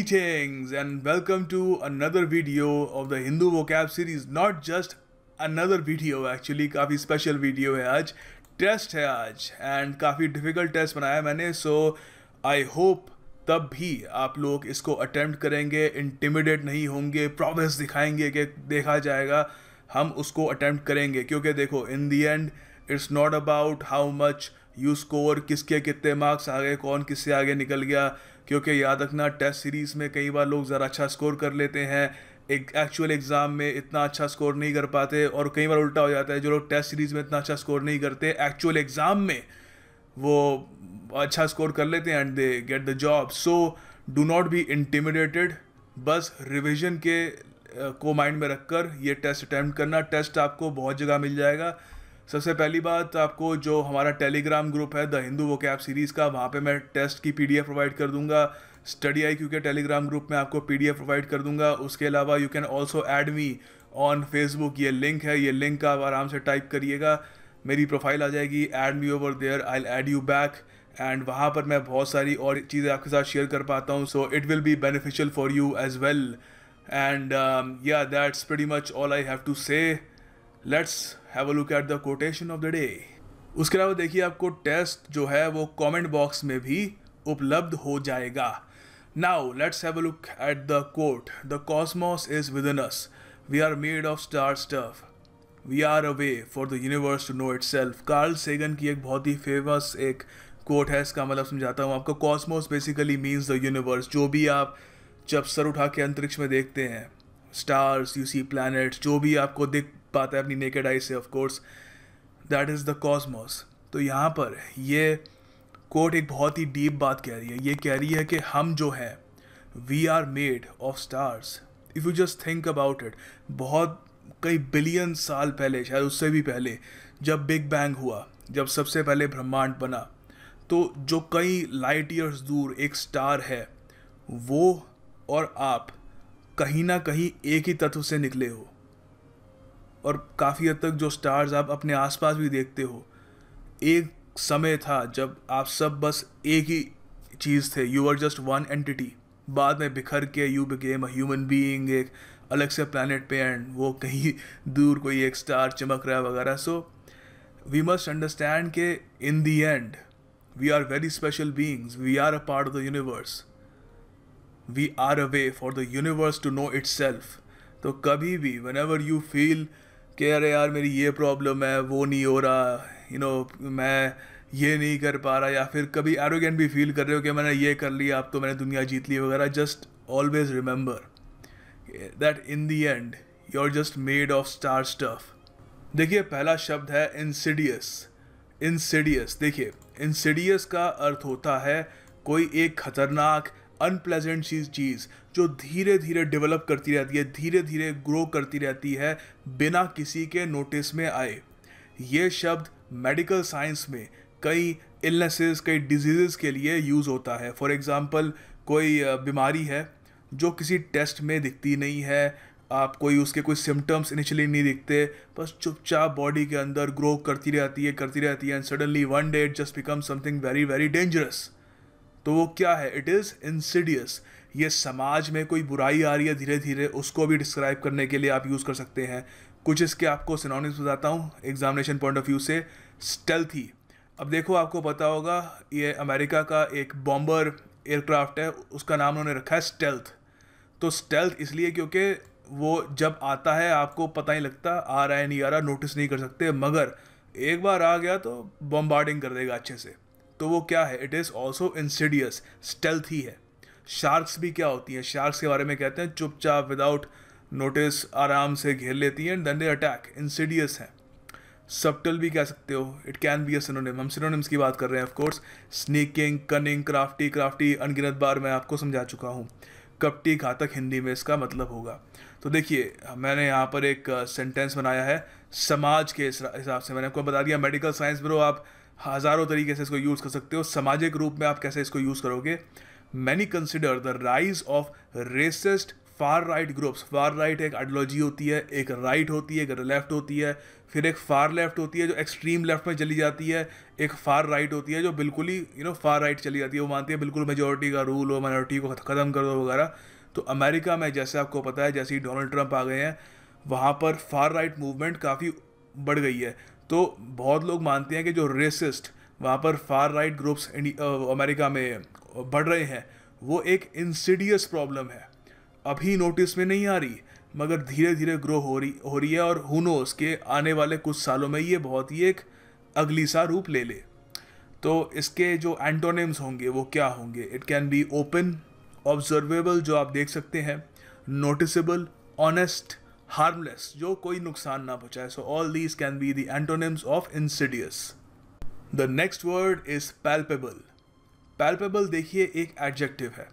Greetings and welcome to another video of the Hindu vocab series. Not just another video, actually काफ़ी special video है आज. Test है आज and काफ़ी difficult test बनाया मैंने. सो आई होप तब भी आप लोग इसको अटेम्प्ट करेंगे, इंटिमिडेट नहीं होंगे, प्रोग्रेस दिखाएंगे कि देखा जाएगा. हम उसको अटेम्प्ट करेंगे क्योंकि देखो in the end it's not about how much you score, किसके कितने मार्क्स आ गए, कौन किससे आगे निकल गया. क्योंकि याद रखना टेस्ट सीरीज़ में कई बार लोग ज़रा अच्छा स्कोर कर लेते हैं, एक एक्चुअल एग्ज़ाम में इतना अच्छा स्कोर नहीं कर पाते, और कई बार उल्टा हो जाता है, जो लोग टेस्ट सीरीज़ में इतना अच्छा स्कोर नहीं करते एक्चुअल एग्ज़ाम में वो अच्छा स्कोर कर लेते हैं and they get the job. So do not be intimidated. बस रिविजन के को माइंड में रखकर ये टेस्ट अटैम्प्ट करना. टेस्ट आपको बहुत जगह मिल जाएगा. सबसे पहली बात, आपको जो हमारा टेलीग्राम ग्रुप है द हिंदू वोकैब सीरीज़ का, वहाँ पे मैं टेस्ट की पीडीएफ प्रोवाइड कर दूंगा. स्टडी IQ के टेलीग्राम ग्रुप में आपको पीडीएफ प्रोवाइड कर दूंगा. उसके अलावा you can also add me on Facebook. ये लिंक है, ये लिंक आप आराम से टाइप करिएगा, मेरी प्रोफाइल आ जाएगी. Add me over there, I will add you back. And वहाँ पर मैं बहुत सारी और चीज़ें आपके साथ शेयर कर पाता हूँ. So it will be beneficial for you as well. And yeah that's pretty much all I have to say. Let's have a look at the quotation of the day. उसके अलावा देखिए आपको टेस्ट जो है वो कमेंट बॉक्स में भी उपलब्ध हो जाएगा. Now let's have a look at the quote. The cosmos is within us, we are made of star stuff, we are a way for the universe to know itself. Carl Sagan की एक बहुत ही famous एक coat है. इसका मतलब समझाता हूँ आपको. Cosmos basically means the universe. जो भी आप जब सर उठा के अंतरिक्ष में देखते हैं, स्टार्स, यू सी प्लैनेट्स, जो भी आपको दिख पाता है अपनी नेकेड आई से, of course that is the Cosmos. तो यहाँ पर ये कोट एक बहुत ही डीप बात कह रही है. ये कह रही है कि हम जो हैं we are made of stars. If you just think about it, बहुत कई बिलियन साल पहले, शायद उससे भी पहले, जब बिग बैंग हुआ, जब सबसे पहले ब्रह्मांड बना, तो जो कई लाइट ईयर्स दूर एक स्टार है, वो और आप कहीं ना कहीं एक ही तत्व से निकले हो. और काफ़ी हद तक जो स्टार्स आप अपने आसपास भी देखते हो, एक समय था जब आप सब बस एक ही चीज़ थे. You are just one entity. बाद में बिखर के you became a human being, एक अलग से प्लैनेट पे, एंड वो कहीं दूर कोई एक स्टार चमक रहा है वगैरह. सो वी मस्ट अंडरस्टैंड के in the end we are very special beings. We are a part of the universe. We are a way for the universe to know itself. तो कभी भी व्हेनेवर यू फील कि अरे यार मेरी ये problem है, वो नहीं हो रहा, मैं ये नहीं कर पा रहा, या फिर कभी एरोगेंट भी फील कर रहे हो कि मैंने ये कर लिया, अब तो मैंने दुनिया जीत ली वगैरह, just always remember that in the end you are just made of star stuff. देखिए पहला शब्द है इंसिडियस. इंसिडियस, देखिए इंसिडियस का अर्थ होता है कोई एक खतरनाक अनप्लेजेंट चीज़ जो धीरे धीरे डेवलप करती रहती है, धीरे धीरे ग्रो करती रहती है बिना किसी के नोटिस में आए. ये शब्द मेडिकल साइंस में कई इलनेसेस, कई डिजीज़ के लिए यूज़ होता है. फॉर एग्ज़ाम्पल, कोई बीमारी है जो किसी टेस्ट में दिखती नहीं है, आप कोई उसके कोई सिम्टम्स इनिशियली नहीं दिखते, बस चुपचाप बॉडी के अंदर ग्रो करती रहती है and suddenly one day it just become something very very dangerous. तो वो क्या है? It is Insidious. ये समाज में कोई बुराई आ रही है धीरे धीरे, उसको भी डिस्क्राइब करने के लिए आप यूज़ कर सकते हैं. कुछ इसके आपको सिनोनिम्स बताता हूँ एग्जामिनेशन पॉइंट ऑफ व्यू से. स्टेल्थी. अब देखो आपको पता होगा ये अमेरिका का एक बॉम्बर एयरक्राफ्ट है, उसका नाम उन्होंने रखा है स्टेल्थ. तो स्टेल्थ इसलिए क्योंकि वो जब आता है आपको पता ही लगता, आ रहा है नहीं आ रहा, नोटिस नहीं कर सकते, मगर एक बार आ गया तो बॉम्बार्डिंग कर देगा अच्छे से. तो वो क्या है? It is also insidious, stealth ही है. शार्क्स भी क्या होती हैं? शार्क्स के बारे में कहते हैं चुपचाप विदाउट नोटिस आराम से घेर लेती हैं and then they attack. Insidious है. सबटल भी कह सकते हो. It can be a synonym. हम सिनोनिम्स की बात कर रहे हैं of course. Sneaking, cunning, crafty अनगिनत बार मैं आपको समझा चुका हूँ. कपटी, घातक हिंदी में इसका मतलब होगा. तो देखिए मैंने यहाँ पर एक सेंटेंस बनाया है समाज के हिसाब से. मैंने आपको बता दिया मेडिकल साइंस ब्रो, आप हज़ारों तरीके से इसको यूज़ कर सकते हो. सामाजिक रूप में आप कैसे इसको यूज़ करोगे? Many consider the rise of racist far right groups. Far right एक आइडियोलॉजी होती है, एक राइट होती है, एक लेफ्ट होती है. फिर एक फार लेफ्ट होती है जो एक्सट्रीम लेफ्ट में चली जाती है, एक फार राइट होती है जो बिल्कुल ही फार राइट चली जाती है, वो मानती है बिल्कुल मेजोरिटी का रूल हो, माइनॉरिटी को ख़त्म कर दो वगैरह। तो अमेरिका में जैसे आपको पता है, जैसे ही डोनाल्ड ट्रंप आ गए हैं, वहाँ पर फार राइट मूवमेंट काफ़ी बढ़ गई है। तो बहुत लोग मानते हैं कि जो रेसिस्ट वहाँ पर फार राइट ग्रुप्स अमेरिका में बढ़ रहे हैं, वो एक इंसिडियस प्रॉब्लम है, अभी नोटिस में नहीं आ रही, मगर धीरे धीरे ग्रो हो रही है, और हु नोस के आने वाले कुछ सालों में ये बहुत ही एक अगली सा रूप ले ले। तो इसके जो एंटोनिम्स होंगे वो क्या होंगे? It can be open, observable जो आप देख सकते हैं, नोटिसेबल, ऑनेस्ट, हार्मलेस जो कोई नुकसान ना पहुंचाए। सो all these can be the antonyms of Insidious. The next word is palpable. Palpable देखिए एक एडजेक्टिव है,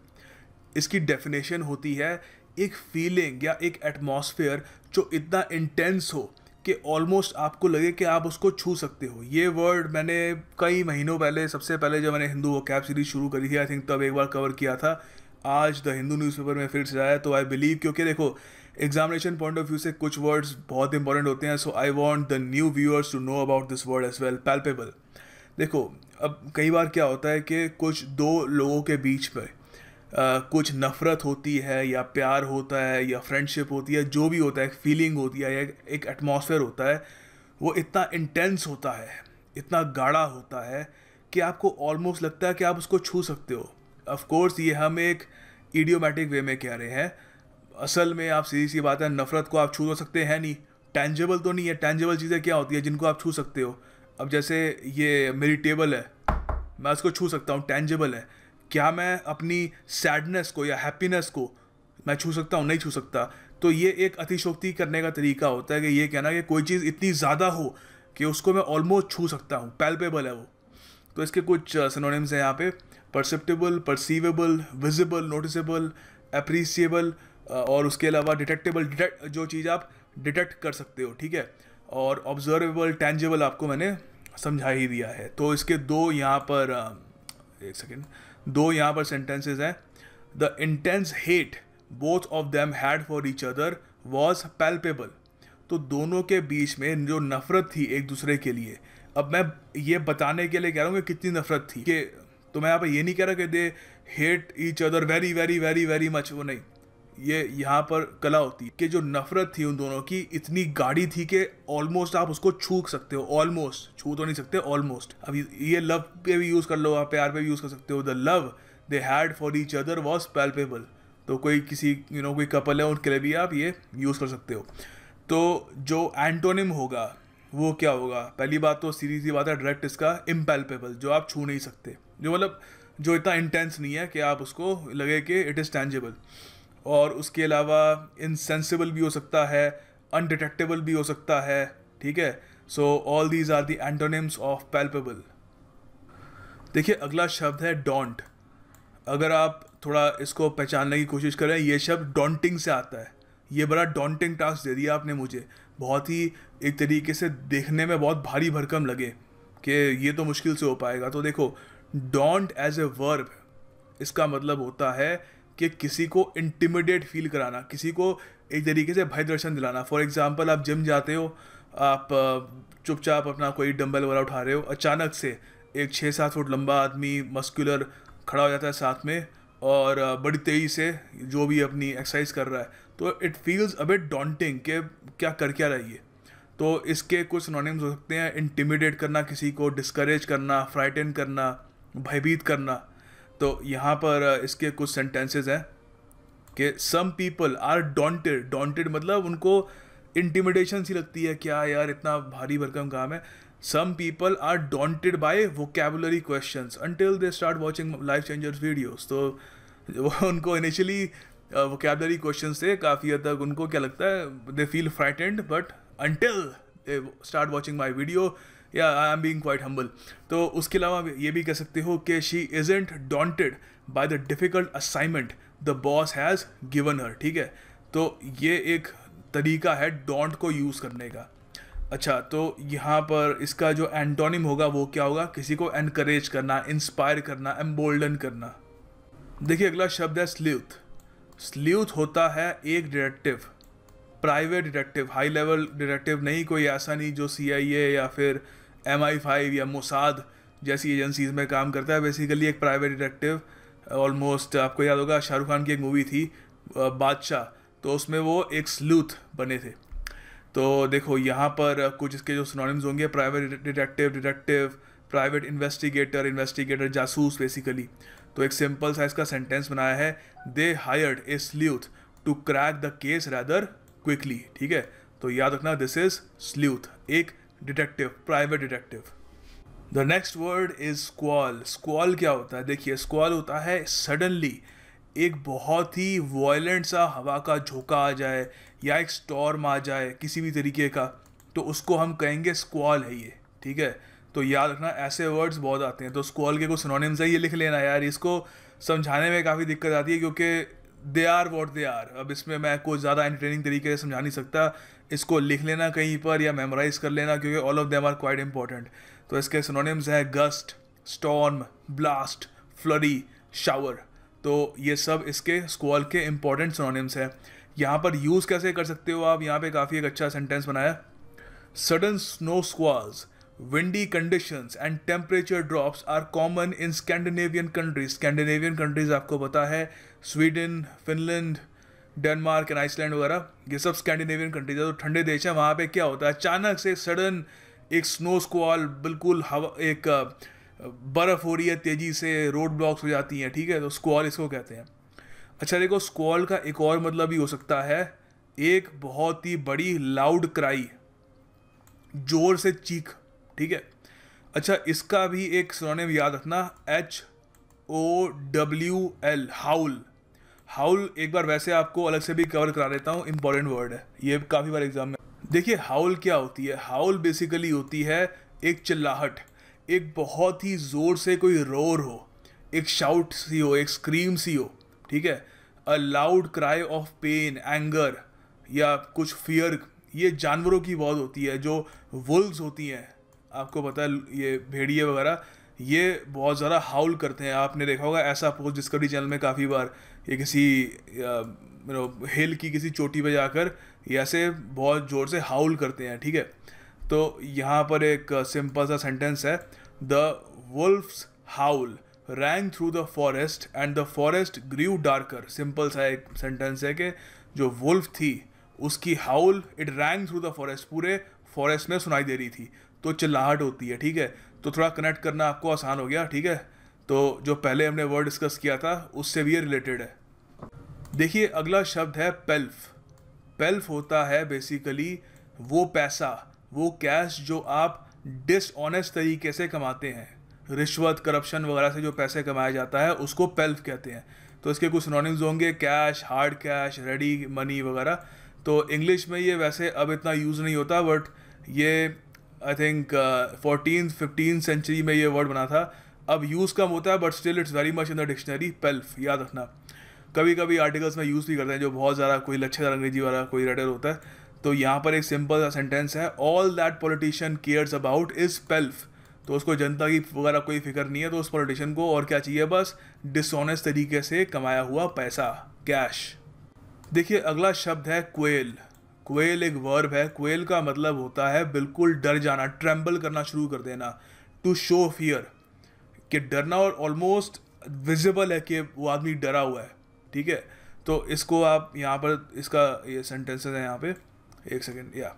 इसकी डेफिनेशन होती है एक फीलिंग या एक एटमॉस्फेयर जो इतना इंटेंस हो कि ऑलमोस्ट आपको लगे कि आप उसको छू सकते हो। ये वर्ड मैंने कई महीनों पहले, सबसे पहले जब मैंने हिंदू वोकैब सीरीज शुरू करी थी, आई थिंक तब एक बार कवर किया था। आज द हिंदू न्यूज़पेपर में फिर से आया, तो आई बिलीव, क्योंकि देखो एग्जामिनेशन पॉइंट ऑफ व्यू से कुछ वर्ड्स बहुत इंपॉर्टेंट होते हैं, so I want the new viewers to know about this word as well, palpable. देखो अब कई बार क्या होता है कि कुछ दो लोगों के बीच में कुछ नफ़रत होती है या प्यार होता है या फ्रेंडशिप होती है, जो भी होता है, एक फीलिंग होती है या एक एटमॉस्फेयर होता है, वो इतना इंटेंस होता है, इतना गाढ़ा होता है कि आपको ऑलमोस्ट लगता है कि आप उसको छू सकते हो। ऑफ कोर्स ये हम एक इडियोमैटिक वे में कह रहे हैं, असल में आप सीधी सी बात है, नफ़रत को आप छू तो सकते हैं नहीं, टेंजेबल तो नहीं है। टेंजेबल चीज़ें क्या होती है जिनको आप छू सकते हो? अब जैसे ये मेरी टेबल है, मैं उसको छू सकता हूँ, टेंजेबल है। क्या मैं अपनी सैडनेस को या हैप्पीनेस को मैं छू सकता हूँ? नहीं छू सकता। तो ये एक अतिशयोक्ति करने का तरीका होता है कि ये कहना कि कोई चीज़ इतनी ज़्यादा हो कि उसको मैं ऑलमोस्ट छू सकता हूँ, पैल्पेबल है वो। तो इसके कुछ सिनोनिम्स हैं यहाँ पे, परसेप्टेबल, परसीवेबल, विजिबल, नोटिसेबल, एप्रिसिएबल, और उसके अलावा डिटेक्टेबल, जो चीज़ आप डिटेक्ट कर सकते हो, ठीक है। और ऑब्जर्वेबल, टेंजेबल आपको मैंने समझा ही दिया है। तो इसके दो यहाँ पर एक सेकेंड, दो यहाँ पर सेंटेंसेस हैं। The intense hate both of them had for each other was palpable. तो दोनों के बीच में जो नफरत थी एक दूसरे के लिए, अब मैं ये बताने के लिए कह रहा हूँ कि कितनी नफरत थी, कि तो मैं यहाँ पर ये नहीं कह रहा कि they hate each other very very very very much, वो नहीं। ये यहाँ पर कला होती है कि जो नफरत थी उन दोनों की इतनी गाढ़ी थी कि ऑलमोस्ट आप उसको छू सकते हो, ऑलमोस्ट, छू तो नहीं सकते, ऑलमोस्ट। अब ये लव पे भी यूज़ कर लो, आप प्यार पे भी यूज़ कर सकते हो। The love they had for each other was palpable. तो कोई किसी कोई कपल है, उनके लिए भी आप ये यूज़ कर सकते हो। तो जो एंटोनिम होगा वो क्या होगा? पहली बात तो सीधी सी बात है, डायरेक्ट इसका इम्पैल्पेबल, जो आप छू नहीं सकते, जो मतलब जो इतना इंटेंस नहीं है कि आप उसको लगे कि इट इज़ टेंजेबल। और उसके अलावा इनसेंसिबल भी हो सकता है, अनडिटेक्टेबल भी हो सकता है, ठीक है। So all these are the antonyms of palpable. देखिए अगला शब्द है डोंट। अगर आप थोड़ा इसको पहचानने की कोशिश करें, ये शब्द डॉन्टिंग से आता है। ये बड़ा डॉन्टिंग टास्क दे दिया आपने मुझे, बहुत ही एक तरीके से देखने में बहुत भारी भरकम लगे कि ये तो मुश्किल से हो पाएगा। तो देखो, डोंट एज ए वर्ब, इसका मतलब होता है कि किसी को इंटिमिडेट फील कराना, किसी को एक तरीके से भय दर्शन दिलाना। फॉर एग्जांपल, आप जिम जाते हो, आप चुपचाप अपना कोई डंबल वाला उठा रहे हो, अचानक से एक 6-7 फुट लंबा आदमी मस्कुलर खड़ा हो जाता है साथ में, और बड़ी तेज़ी से जो भी अपनी एक्सरसाइज कर रहा है, तो it feels a bit daunting कि क्या रही है। तो इसके कुछ सिनोनिम्स हो सकते हैं, इंटिमिडेट करना किसी को, डिस्करेज करना, फ्राइटन करना, भयभीत करना। तो यहाँ पर इसके कुछ सेंटेंसेस हैं कि सम पीपल आर डॉन्टेड। डॉन्टेड मतलब उनको इंटिमिडेशन सी लगती है, क्या यार इतना भारी भरकम काम है। Some people are daunted by vocabulary questions until they start watching life changers videos. तो उनको इनिशियली वोकैबुलरी क्वेश्चन से काफ़ी हद तक उनको क्या लगता है, they feel frightened, but until they start watching my video, yeah I am being quite humble. तो उसके अलावा ये भी कह सकते हो कि she isn't daunted by the difficult assignment the boss has given her, ठीक है। तो ये एक तरीका है डोंट को यूज़ करने का। अच्छा, तो यहाँ पर इसका जो एंटोनिम होगा वो क्या होगा? किसी को एनकरेज करना, इंस्पायर करना, एम्बोल्डन करना। देखिए अगला शब्द है स्ल्यूथ। स्ल्यूथ होता है एक detective, private detective, high level detective नहीं, कोई ऐसा नहीं जो CIA या फिर MI5 या मोसाद जैसी एजेंसीज में काम करता है। बेसिकली एक प्राइवेट डिटेक्टिव, ऑलमोस्ट आपको याद होगा शाहरुख खान की एक मूवी थी बादशाह, तो उसमें वो एक स्लूथ बने थे। तो देखो यहाँ पर कुछ इसके जो सिनोनिम्स होंगे, private detective, detective, private investigator, investigator जासूस बेसिकली। तो एक सिंपल सा इसका सेंटेंस बनाया है, they hired a sleuth to crack the case rather quickly. ठीक है, तो याद रखना दिस इज स्लूथ, एक detective, private detective. The next word is squall. Squall क्या होता है? देखिए स्क्वॉल होता है सडनली एक बहुत ही वायलेंट सा हवा का झोंका आ जाए या एक स्टॉर्म आ जाए किसी भी तरीके का, तो उसको हम कहेंगे स्क्वॉल है ये। ठीक है, तो याद रखना ऐसे वर्ड्स बहुत आते हैं। तो स्क्वॉल के कुछ सिनोनिम्स है, ये लिख लेना यार, इसको समझाने में काफ़ी दिक्कत आती है क्योंकि they are what they are. अब इसमें मैं कुछ ज़्यादा एंटरटेनिंग तरीके से समझा नहीं सकता, इसको लिख लेना कहीं पर या मेमोराइज कर लेना क्योंकि all of them are quite important. तो इसके सिनोनिम्स है gust, storm, blast, flurry, shower. तो ये सब इसके स्क्वॉल के इंपॉर्टेंट सिनोनिम्स हैं। यहाँ पर यूज़ कैसे कर सकते हो आप, यहाँ पे काफ़ी एक अच्छा सेंटेंस बनाया, sudden snow squalls, windy conditions and temperature drops are common in Scandinavian countries। Scandinavian countries आपको पता है Sweden, Finland, Denmark and Iceland वगैरह, ये सब स्कैंडिनेवियन कंट्रीज है, तो ठंडे देश है। वहाँ पे क्या होता है, अचानक से सडन एक स्नो स्क्वॉल, बिल्कुल हवा, एक बर्फ़ हो रही है तेज़ी से, रोड ब्लॉक्स हो जाती हैं। ठीक है, तो स्क्वॉल इसको कहते हैं। अच्छा देखो, स्क्वॉल का एक और मतलब भी हो सकता है एक बहुत ही बड़ी लाउड क्राई, जोर से चीख। ठीक है, अच्छा इसका भी एक सिनोनिम याद रखना, HOWL, हाउल। हाउल एक बार वैसे आपको अलग से भी कवर करा देता हूँ, इंपॉर्टेंट वर्ड है ये, काफ़ी बार एग्जाम में। देखिए हाउल क्या होती है, हाउल बेसिकली होती है एक चिल्लाहट, एक बहुत ही ज़ोर से कोई रोर हो, एक शाउट सी हो, एक स्क्रीम सी हो। ठीक है, a loud cry of pain, anger या कुछ फियर। ये जानवरों की बहुत होती है, जो वुल्व्स होती हैं, आपको पता है ये भेड़िए वगैरह, ये बहुत ज़्यादा हाउल करते हैं। आपने देखा होगा ऐसा पोस्ट डिस्कवरी चैनल में काफ़ी बार, ये किसी हिल की किसी चोटी पे जाकर ये ऐसे बहुत ज़ोर से हाउल करते हैं। ठीक है, तो यहाँ पर एक सिंपल सा सेंटेंस है, the wolf's howl rang through the forest and the forest grew darker. Simple सा एक सेंटेंस है कि जो वुल्फ थी उसकी howl, it rang through the forest, पूरे फॉरेस्ट में सुनाई दे रही थी, तो चिल्लाहट होती है। ठीक है, तो थोड़ा कनेक्ट करना आपको आसान हो गया। ठीक है, तो जो पहले हमने वर्ड डिस्कस किया था उससे भी ये रिलेटेड है। देखिए अगला शब्द है पेल्फ। पेल्फ होता है बेसिकली वो पैसा, वो कैश जो आप डिसऑनेस्ट तरीके से कमाते हैं, रिश्वत, करप्शन वगैरह से जो पैसे कमाया जाता है उसको पेल्फ कहते हैं। तो इसके कुछ सिनोनिम्स होंगे, cash, hard cash, ready money वगैरह। तो इंग्लिश में ये वैसे अब इतना यूज़ नहीं होता, बट ये आई थिंक 14th-15th सेंचुरी में ये वर्ड बना था। अब यूज़ कम होता है but still it's very much in the dictionary, पेल्फ याद रखना। कभी कभी आर्टिकल्स में यूज़ भी करते हैं जो बहुत ज़्यादा कोई लच्छेदार अंग्रेजी वाला कोई रेडर होता है। तो यहाँ पर एक सिंपल सा सेंटेंस है, all that politician cares about is पेल्फ। तो उसको जनता की वगैरह कोई फिक्र नहीं है, तो उस पॉलिटिशियन को और क्या चाहिए, बस डिसऑनेस्ट तरीके से कमाया हुआ पैसा, कैश। देखिए अगला शब्द है क्वेल। क्वेल एक वर्ब है। क्वेल का मतलब होता है बिल्कुल डर जाना, ट्रेम्बल करना शुरू कर देना, टू शो फियर, कि डरना, और ऑलमोस्ट विजिबल है कि वो आदमी डरा हुआ है। ठीक है, तो इसको आप यहाँ पर, इसका ये सेंटेंसेस है यहाँ पे, एक सेकेंड, या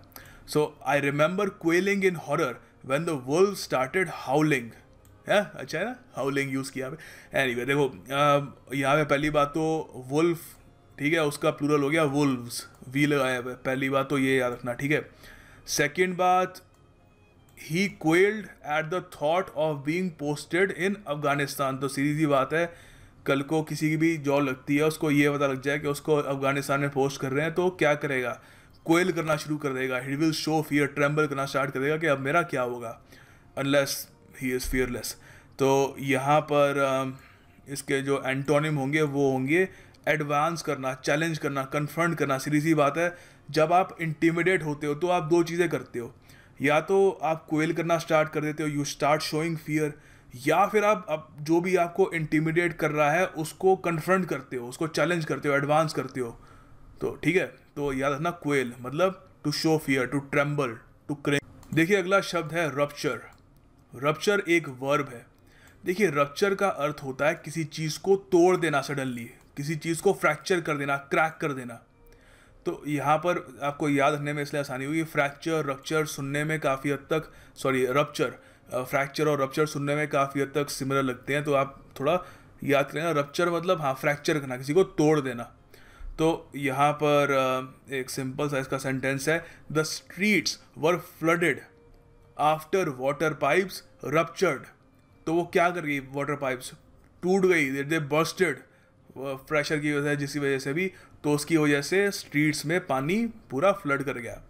so I remember quailing in horror when the wolves started howling. है अच्छा है ना, हाउलिंग यूज़ किया पे। एनीवे देखो यहाँ पे पहली बात तो वुल्फ, ठीक है, उसका प्लूरल हो गया वुल्व्स, वी लगाया है, पहली बात तो ये याद रखना। ठीक है, सेकेंड बात, he quelled at the thought of being posted in Afghanistan. तो सीधी सी बात है, कल को किसी की भी जॉब लगती है, उसको ये पता लग जाए कि उसको अफगानिस्तान में पोस्ट कर रहे हैं, तो क्या करेगा, क्वेल करना शुरू कर देगा, he will show fear, tremble करना स्टार्ट कर देगा कि अब मेरा क्या होगा, अनलेस ही इज़ फियरलेस। तो यहाँ पर इसके जो एंटोनिम होंगे वो होंगे एडवांस करना, चैलेंज करना, कन्फ्रंट करना। सीधी सी बात है, जब आप इंटिमिडेट होते हो तो आप दो चीज़ें करते हो, या तो आप क्वेल करना स्टार्ट कर देते हो, यू स्टार्ट शोइंग फियर, या फिर आप जो भी आपको इंटिमिडेट कर रहा है उसको कन्फ्रंट करते हो, उसको चैलेंज करते हो, एडवांस करते हो। तो ठीक है, तो याद रखना क्वेल मतलब to show fear, to tremble, to crane. देखिए अगला शब्द है रप्चर। रप्चर एक वर्ब है। देखिए रप्चर का अर्थ होता है किसी चीज़ को तोड़ देना, सडनली किसी चीज़ को फ्रैक्चर कर देना, क्रैक कर देना। तो यहाँ पर आपको याद रखने में इसलिए आसानी हुई, फ्रैक्चर रप्चर सुनने में काफ़ी हद तक, सॉरी रप्चर, फ्रैक्चर और रप्चर सुनने में काफ़ी हद तक सिमिलर लगते हैं, तो आप थोड़ा याद करें ना। रप्चर मतलब हाँ फ्रैक्चर करना, किसी को तोड़ देना। तो यहाँ पर एक सिंपल सा इसका सेंटेंस है, the streets were flooded after water pipes ruptured. तो वो क्या कर गई, वाटर पाइप्स टूट गई, दे बर्स्टेड, प्रेशर की वजह से, जिसकी वजह से भी, तो उसकी वजह से स्ट्रीट्स में पानी पूरा फ्लड कर गया।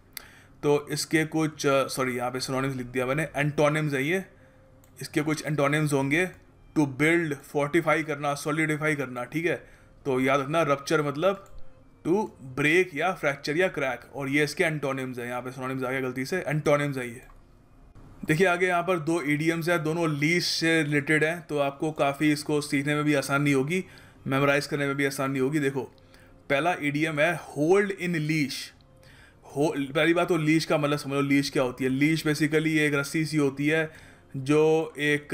तो इसके कुछ सॉरी यहाँ पे सिनोनिम्स लिख दिया मैंने, एंटोनिम्स है ये, इसके कुछ एंटोनिम्स होंगे। टू बिल्ड, फोर्टिफाई करना, सॉलिडिफाई करना, ठीक है। तो याद रखना रप्चर मतलब टू ब्रेक या फ्रैक्चर या क्रैक, और ये इसके एंटोनिम्स है। यहाँ पे सिनोनिम्स आ गया गलती से, एंटोनिम्स है ये। देखिए आगे यहाँ पर दो ईडियम्स है, दोनों लीश से रिलेटेड हैं, तो आपको काफ़ी इसको सीखने में भी आसानी होगी, मेमोराइज करने में भी आसानी होगी। देखो पहला ईडियम है होल्ड इन लीश। पहली बात तो लीश का मतलब समझ लो, लीश क्या होती है। लीश बेसिकली एक रस्सी सी होती है जो एक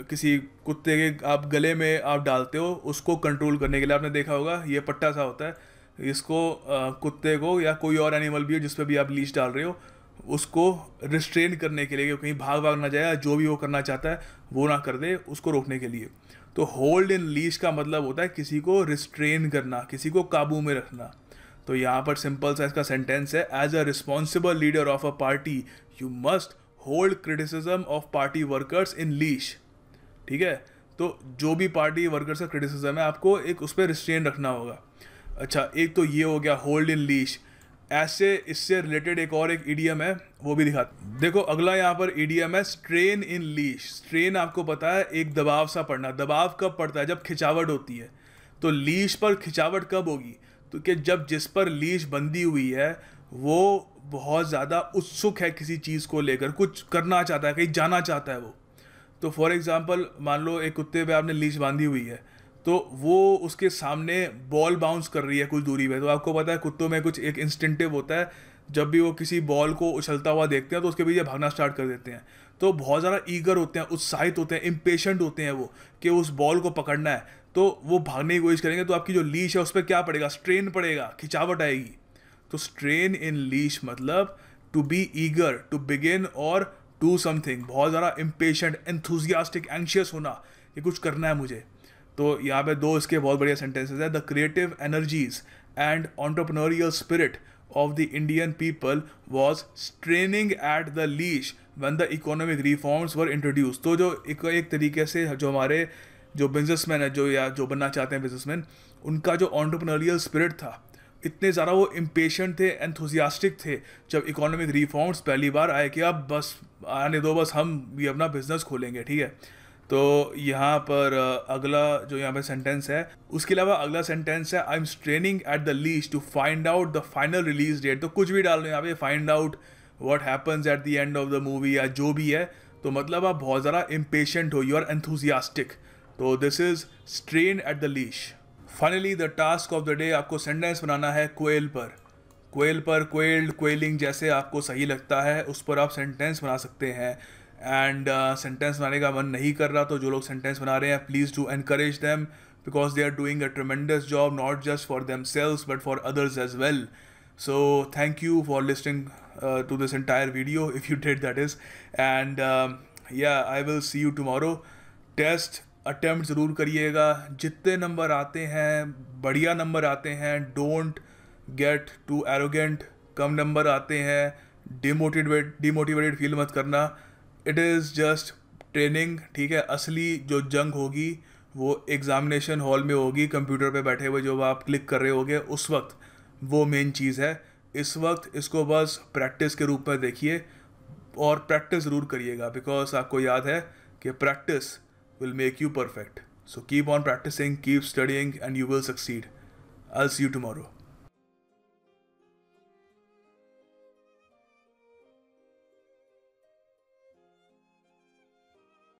किसी कुत्ते के आप गले में आप डालते हो, उसको कंट्रोल करने के लिए। आपने देखा होगा ये पट्टा सा होता है, इसको कुत्ते को या कोई और एनिमल भी हो जिस पे भी आप लीश डाल रहे हो, उसको रिस्ट्रेन करने के लिए, कि कहीं भाग भाग ना जाए, जो भी वो करना चाहता है वो ना कर दे, उसको रोकने के लिए। तो होल्ड इन लीश का मतलब होता है किसी को रिस्ट्रेन करना, किसी को काबू में रखना। तो यहाँ पर सिंपल सा इसका सेंटेंस है, as a responsible leader of a party you must hold criticism of party workers in leash. ठीक है, तो जो भी पार्टी वर्कर्स का क्रिटिसिज्म है आपको एक उस पर रिस्ट्रेन रखना होगा। अच्छा, एक तो ये हो गया होल्ड इन लीश। ऐसे इससे रिलेटेड एक और एक ईडियम है, वो भी दिखा। देखो अगला यहाँ पर ईडियम है स्ट्रेन इन लीश। स्ट्रेन आपको पता है एक दबाव सा पड़ना। दबाव कब पड़ता है, जब खिंचावट होती है। तो लीश पर खिंचावट कब होगी, तो कि जब जिस पर लीश बंधी हुई है वो बहुत ज़्यादा उत्सुक है किसी चीज़ को लेकर, कुछ करना चाहता है, कहीं जाना चाहता है वो। तो फॉर एग्जांपल मान लो एक कुत्ते पे आपने लीश बांधी हुई है, तो वो उसके सामने बॉल बाउंस कर रही है कुछ दूरी पे। तो आपको पता है कुत्तों में कुछ एक इंस्टिंक्टिव होता है, जब भी वो किसी बॉल को उछलता हुआ देखते हैं तो उसके पीछे भागना स्टार्ट कर देते हैं। तो बहुत ज़्यादा ईगर होते हैं, उत्साहित होते हैं, इम्पेशेंट होते हैं वो, कि उस बॉल को पकड़ना है। तो वो भागने की कोशिश करेंगे, तो आपकी जो लीश है उस पर क्या पड़ेगा, स्ट्रेन पड़ेगा, खिंचावट आएगी। तो स्ट्रेन इन लीश मतलब to be eager, to begin और डू समथिंग, बहुत ज़्यादा इम्पेशेंट, एंथुजियास्टिक, एंशियस होना कि कुछ करना है मुझे। तो यहाँ पे दो इसके बहुत बढ़िया सेंटेंसेस है। The creative energies and entrepreneurial spirit of the Indian people was straining at the leash when the economic reforms were introduce. तो जो एक तरीके से जो हमारे जो बिजनेसमैन है, जो या जो बनना चाहते हैं बिजनेसमैन, उनका जो एंटरप्रेन्योरियल स्पिरिट था, इतने ज़्यादा वो इम्पेशेंट थे, एंथुजियास्टिक थे जब इकोनॉमिक रिफॉर्म्स पहली बार आए कि अब बस आने दो, बस हम भी अपना बिजनेस खोलेंगे। ठीक है, तो यहाँ पर अगला जो यहाँ पे सेंटेंस है, उसके अलावा अगला सेंटेंस है I am straining at the leash to find out the final release date. तो कुछ भी डाल लो यहाँ पे, find out what happens at the end of the movie या जो भी है। तो मतलब आप बहुत ज़्यादा इम्पेशेंट हो, यू आर एंथुजियास्टिक। तो this is strain eight the leash. Finally the task of the day, आपको सेंटेंस बनाना है क्वेल पर। क्वेल पर, क्वेल्ड, क्वेलिंग, जैसे आपको सही लगता है उस पर आप सेंटेंस बना सकते हैं। एंड सेंटेंस बनाने का मन नहीं कर रहा तो जो लोग सेंटेंस बना रहे हैं, please do encourage them because they are doing a tremendous job, not just for themselves but for others as well. So thank you for listening to this entire video, if you did that is, and yeah, I will see you tomorrow. Test attempt ज़रूर करिएगा, जितने number आते हैं बढ़िया number आते हैं, don't get too arrogant. कम number आते हैं डिमोटिवेटेड फील मत करना, इट इज़ जस्ट ट्रेनिंग। ठीक है, असली जो जंग होगी वो एग्जामिनेशन हॉल में होगी, कंप्यूटर पे बैठे हुए जो आप क्लिक कर रहे होगे उस वक्त, वो मेन चीज़ है। इस वक्त इसको बस प्रैक्टिस के रूप में देखिए और प्रैक्टिस ज़रूर करिएगा, बिकॉज आपको याद है कि practice will make you perfect. So keep on practicing, keep studying, and you will succeed. I'll see you tomorrow.